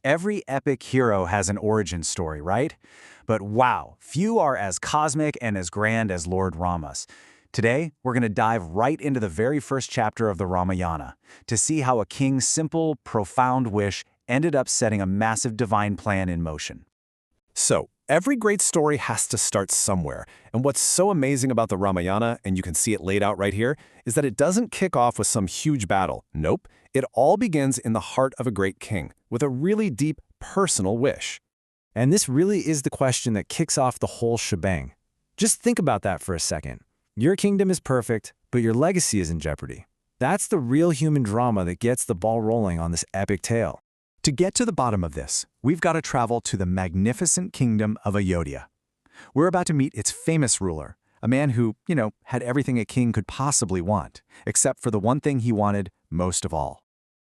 Every epic hero has an origin story, right? But wow, few are as cosmic and as grand as Lord Rama's. Today, we're going to dive right into the very first chapter of the Ramayana to see how a king's simple, profound wish ended up setting a massive divine plan in motion. So, every great story has to start somewhere, and what's so amazing about the Ramayana, and you can see it laid out right here, is that it doesn't kick off with some huge battle. Nope, it all begins in the heart of a great king, with a really deep, personal wish. And this really is the question that kicks off the whole shebang. Just think about that for a second. Your kingdom is perfect, but your legacy is in jeopardy. That's the real human drama that gets the ball rolling on this epic tale. To get to the bottom of this, we've got to travel to the magnificent kingdom of Ayodhya. We're about to meet its famous ruler, a man who, had everything a king could possibly want, except for the one thing he wanted most of all.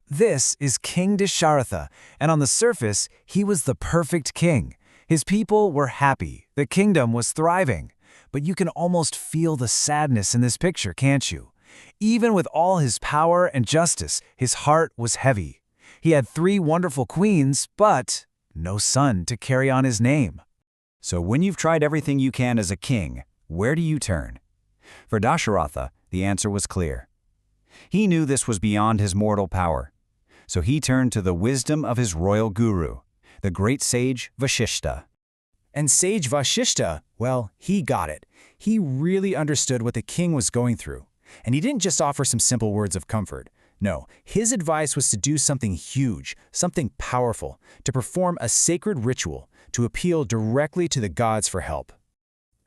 This is King Dasharatha, and on the surface, he was the perfect king. His people were happy, the kingdom was thriving. But you can almost feel the sadness in this picture, can't you? Even with all his power and justice, his heart was heavy. He had 3 wonderful queens, but no son to carry on his name. So when you've tried everything you can as a king, where do you turn? For Dasharatha, the answer was clear. He knew this was beyond his mortal power. So he turned to the wisdom of his royal guru, the great sage Vashishta. And Sage Vashishta, well, he got it. He really understood what the king was going through. And he didn't just offer some simple words of comfort. No, his advice was to do something huge, something powerful, to perform a sacred ritual, to appeal directly to the gods for help.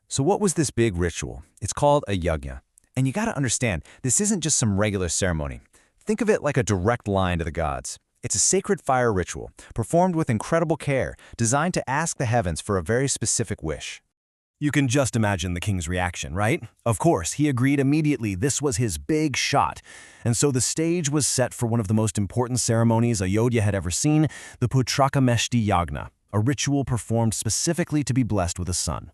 So what was this big ritual? It's called a yajna. And you gotta understand, this isn't just some regular ceremony. Think of it like a direct line to the gods. It's a sacred fire ritual, performed with incredible care, designed to ask the heavens for a very specific wish. You can just imagine the king's reaction, right? Of course, he agreed immediately this was his big shot. And so the stage was set for one of the most important ceremonies Ayodhya had ever seen, the Putrakameshti Yagna, a ritual performed specifically to be blessed with a son.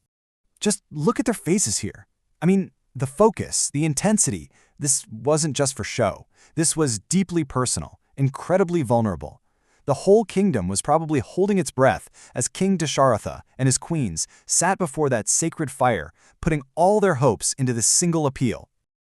Just look at their faces here. I mean, the focus, the intensity, this wasn't just for show. This was deeply personal, incredibly vulnerable. The whole kingdom was probably holding its breath as King Dasharatha and his queens sat before that sacred fire, putting all their hopes into this single appeal.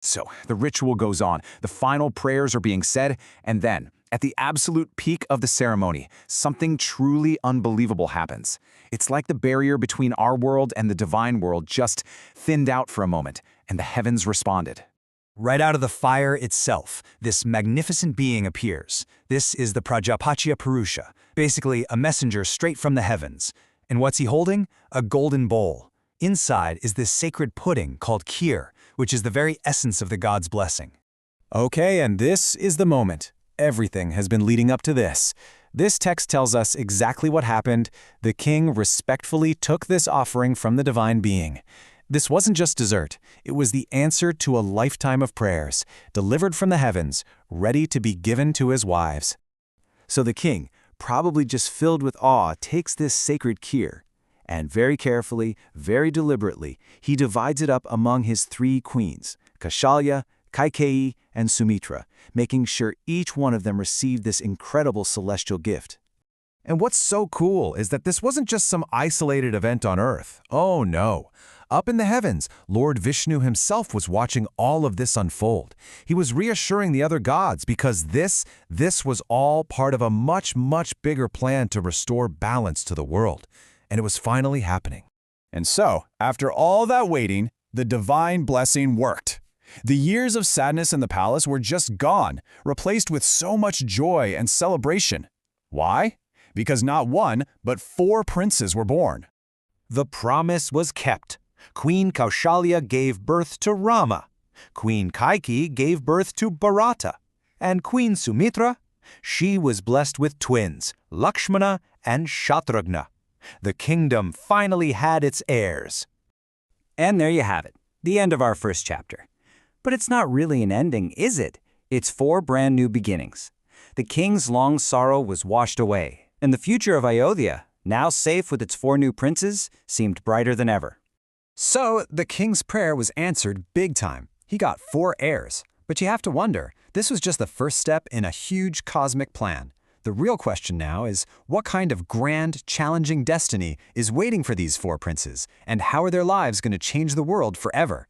So the ritual goes on, the final prayers are being said, and then, at the absolute peak of the ceremony, something truly unbelievable happens. It's like the barrier between our world and the divine world just thinned out for a moment, and the heavens responded. Right out of the fire itself, this magnificent being appears. This is the Prajapachya Purusha, basically a messenger straight from the heavens. And what's he holding? A golden bowl. Inside is this sacred pudding called kheer, which is the very essence of the god's blessing. Okay, and this is the moment. Everything has been leading up to this. This text tells us exactly what happened. The king respectfully took this offering from the divine being. This wasn't just dessert, it was the answer to a lifetime of prayers, delivered from the heavens, ready to be given to his wives. So the king, probably just filled with awe, takes this sacred kheer, and very carefully, very deliberately, he divides it up among his 3 queens, Kaushalya, Kaikeyi, and Sumitra, making sure each one of them received this incredible celestial gift. And what's so cool is that this wasn't just some isolated event on Earth. Oh no. Up in the heavens, Lord Vishnu himself was watching all of this unfold. He was reassuring the other gods because this was all part of a much bigger plan to restore balance to the world. And it was finally happening. And so, after all that waiting, the divine blessing worked. The years of sadness in the palace were just gone, replaced with so much joy and celebration. Why? Because not 1, but 4 princes were born. The promise was kept. Queen Kaushalya gave birth to Rama. Queen Kaikeyi gave birth to Bharata. And Queen Sumitra, she was blessed with twins, Lakshmana and Shatrugna. The kingdom finally had its heirs. And there you have it, the end of our first chapter. But it's not really an ending, is it? It's 4 brand new beginnings. The king's long sorrow was washed away, and the future of Ayodhya, now safe with its 4 new princes, seemed brighter than ever. So the king's prayer was answered big time. He got 4 heirs. But you have to wonder, this was just the first step in a huge cosmic plan. The real question now is, what kind of grand, challenging destiny is waiting for these four princes, and how are their lives going to change the world forever?